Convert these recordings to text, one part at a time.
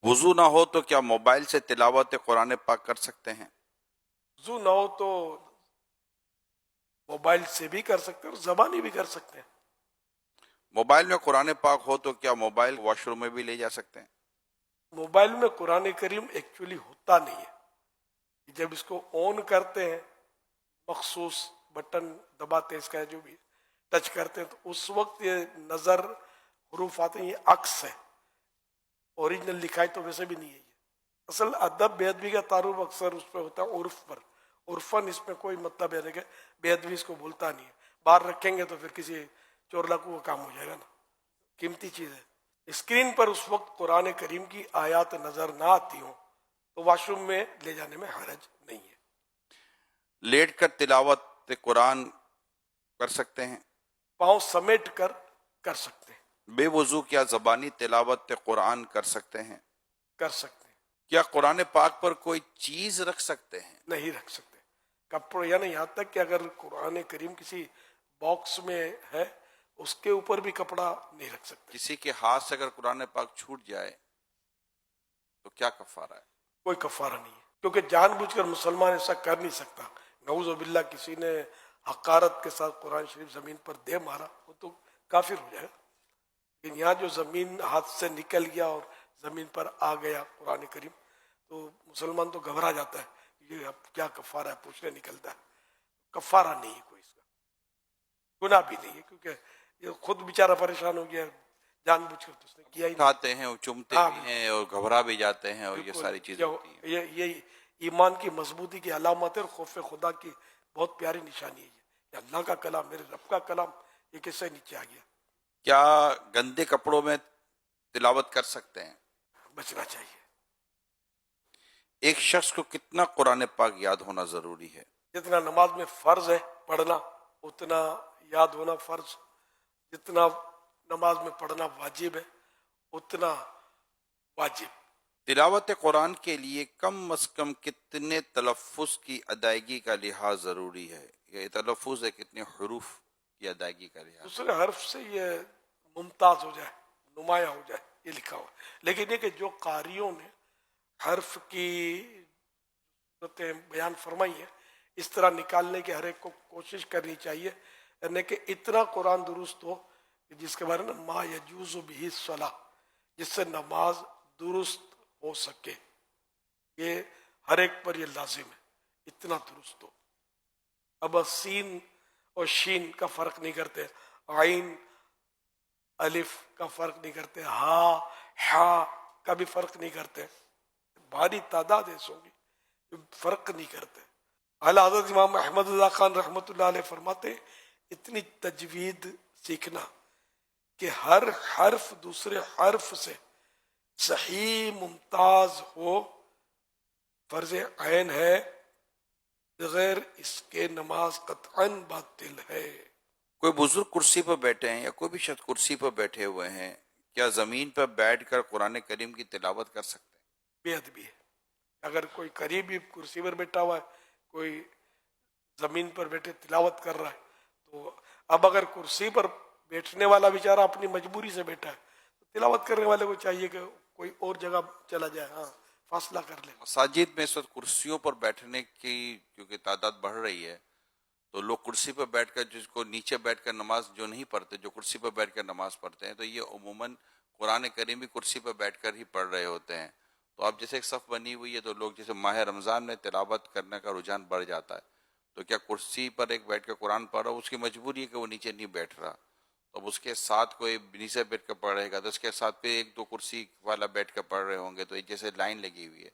وضو نہ ہو تو کیا موبائل سے تلاوت قرآن پاک کر سکتے ہیں؟ وضو نہ ہو تو موبائل سے بھی کر سکتے ہیں اور زبانی بھی کر سکتے ہیں. موبائل میں قرآن پاک ہو تو کیا موبائل واش روم میں بھی لے جا سکتے ہیں؟ موبائل میں قرآن کریم ایکچولی ہوتا نہیں ہے. جب اس کو آن کرتے ہیں، مخصوص بٹن دباتے ہیں، اس کا جو بھی ٹچ کرتے ہیں، تو اس وقت یہ نظر حروف آتے ہیں، یہ عکس ہے. اوریجنل لکھائی تو ویسے بھی نہیں ہے. یہ اصل ادب بے ادبی کا تعارف اکثر اس پہ ہوتا ہے عرف پر. عرفن اس میں کوئی مطلب ہے کہ بے ادبی اس کو بولتا نہیں ہے. باہر رکھیں گے تو پھر کسی چور لاکو کا کام ہو جائے گا نا، قیمتی چیز ہے. اسکرین پر اس وقت قرآن کریم کی آیات نظر نہ آتی ہوں تو واش روم میں لے جانے میں حرج نہیں ہے. لیٹ کر تلاوت قرآن کر سکتے ہیں؟ پاؤں سمیٹ کر سکتے ہیں. بے وضو کیا زبانی تلاوت قرآن کر سکتے ہیں؟ کر سکتے ہیں. کیا قرآن پاک پر کوئی چیز رکھ سکتے ہیں؟ نہیں رکھ سکتے. کپڑے، یعنی یہاں تک کہ اگر قرآن کریم کسی باکس میں ہے اس کے اوپر بھی کپڑا نہیں رکھ سکتے. کسی کے ہاتھ سے اگر قرآن پاک چھوٹ جائے تو کیا کفارہ ہے؟ کوئی کفارہ نہیں ہے، کیونکہ جان بوجھ کر مسلمان ایسا کر نہیں سکتا. نعوذ باللہ کسی نے حقارت کے ساتھ قرآن شریف زمین پر دے مارا، وہ تو کافر ہو جائے. لیکن یہاں جو زمین ہاتھ سے نکل گیا اور زمین پر آ گیا قرآن کریم، تو مسلمان تو گھبرا جاتا ہے، یہ اب کیا کفارہ ہے پوچھنے نکلتا ہے. کفارہ نہیں ہے کوئی، اس کا گناہ بھی نہیں ہے، کیونکہ یہ خود بیچارہ پریشان ہو گیا، جان بوجھ کر تو اس نے کیا ہی نہیں. اٹھاتے ہیں اور چومتے ہاں بھی ہیں اور گھبرا بھی جاتے ہیں اور یہ بالکل. ساری چیزیں ہوتی ہیں. یہ ایمان کی مضبوطی کی علامت ہے اور خوف خدا کی بہت پیاری نشانی ہے. یہ اللہ کا کلام، میرے رب کا کلام، یہ کس سے نیچے آ گیا؟ کیا گندے کپڑوں میں تلاوت کر سکتے ہیں؟ بچنا چاہیے. ایک شخص کو کتنا قرآن پاک یاد ہونا ضروری ہے؟ جتنا نماز میں فرض ہے پڑھنا اتنا یاد ہونا فرض، جتنا نماز میں پڑھنا واجب ہے اتنا واجب. تلاوت قرآن کے لیے کم از کم کتنے تلفظ کی ادائیگی کا لحاظ ضروری ہے؟ یہ تلفظ ہے کتنے حروف کی ادائیگی کا لحاظ؟ دوسرے حرف سے یہ ممتاز ہو جائے، نمایاں ہو جائے، یہ لکھا ہوا ہے. لیکن یہ کہ جو قاریوں نے حرف کی صورتیں بیان فرمائی ہیں، اس طرح نکالنے کی ہر ایک کو کوشش کرنی چاہیے، یعنی کہ اتنا قرآن درست ہو کہ جس کے بارے میں ما یجوز بہ الصلاۃ، جس سے نماز درست ہو سکے. یہ ہر ایک پر یہ لازم ہے، اتنا درست ہو. اب سین اور شین کا فرق نہیں کرتے، عین الف کا فرق نہیں کرتے، ہا ہا کا بھی فرق نہیں کرتے. بھاری تعداد ایسے ہوگی جو فرق نہیں کرتے. اعلیٰ حضرت امام احمد رضا خان رحمۃ اللہ علیہ فرماتے اتنی تجوید سیکھنا کہ ہر حرف دوسرے حرف سے صحیح ممتاز ہو فرض عین ہے، بغیر اس کے نماز قطعاً باطل ہے. کوئی بزرگ کرسی پر بیٹھے ہیں یا کوئی بھی شخص کرسی پر بیٹھے ہوئے ہیں، کیا زمین پر بیٹھ کر قرآن کریم کی تلاوت کر سکتے ہیں؟ بے ادبی ہے. اگر کوئی قریبی کرسی پر بیٹھا ہوا ہے، کوئی زمین پر بیٹھے تلاوت کر رہا ہے، تو اب اگر کرسی پر بیٹھنے والا بیچارہ اپنی مجبوری سے بیٹھا ہے تو تلاوت کرنے والے کو چاہیے کہ کوئی اور جگہ چلا جائے، ہاں فاصلہ کر لے. مساجد میں اس وقت کرسیوں پر بیٹھنے کی کیونکہ تعداد بڑھ رہی ہے تو لوگ کرسی پر بیٹھ کر، جس کو نیچے بیٹھ کر نماز جو نہیں پڑھتے، جو کرسی پر بیٹھ کر نماز پڑھتے ہیں، تو یہ عموماً قرآن کریم بھی کرسی پر بیٹھ کر ہی پڑھ رہے ہوتے ہیں. تو اب جیسے ایک صف بنی ہوئی ہے تو لوگ جیسے ماہ رمضان میں تلاوت کرنے کا رجحان بڑھ جاتا ہے، تو کیا کرسی پر ایک بیٹھ کر قرآن پڑھ رہا ہو، اس کی مجبوری ہے کہ وہ نیچے نہیں بیٹھ رہا، تو اب اس کے ساتھ کوئی نیچے بیٹھ کر پڑھ رہے گا تو اس کے ساتھ پہ ایک دو کرسی والا بیٹھ کر پڑھ رہے ہوں گے، تو ایک جیسے لائن لگی ہوئی ہے.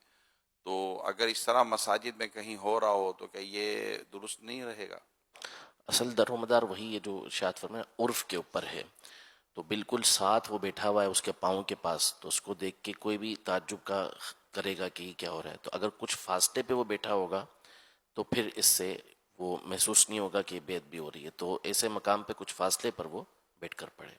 تو اگر اس طرح مساجد میں کہیں ہو رہا ہو تو کیا یہ درست نہیں رہے گا؟ اصل در و مدار وہی ہے جو ارشاد فرمایا عرف کے اوپر ہے. تو بالکل ساتھ وہ بیٹھا ہوا ہے اس کے پاؤں کے پاس، تو اس کو دیکھ کے کوئی بھی تعجب کا کرے گا کہ یہ کیا ہو رہا ہے. تو اگر کچھ فاصلے پہ وہ بیٹھا ہوگا تو پھر اس سے وہ محسوس نہیں ہوگا کہ بے ادبی ہو رہی ہے. تو ایسے مقام پہ کچھ فاصلے پر وہ بیٹھ کر پڑھے.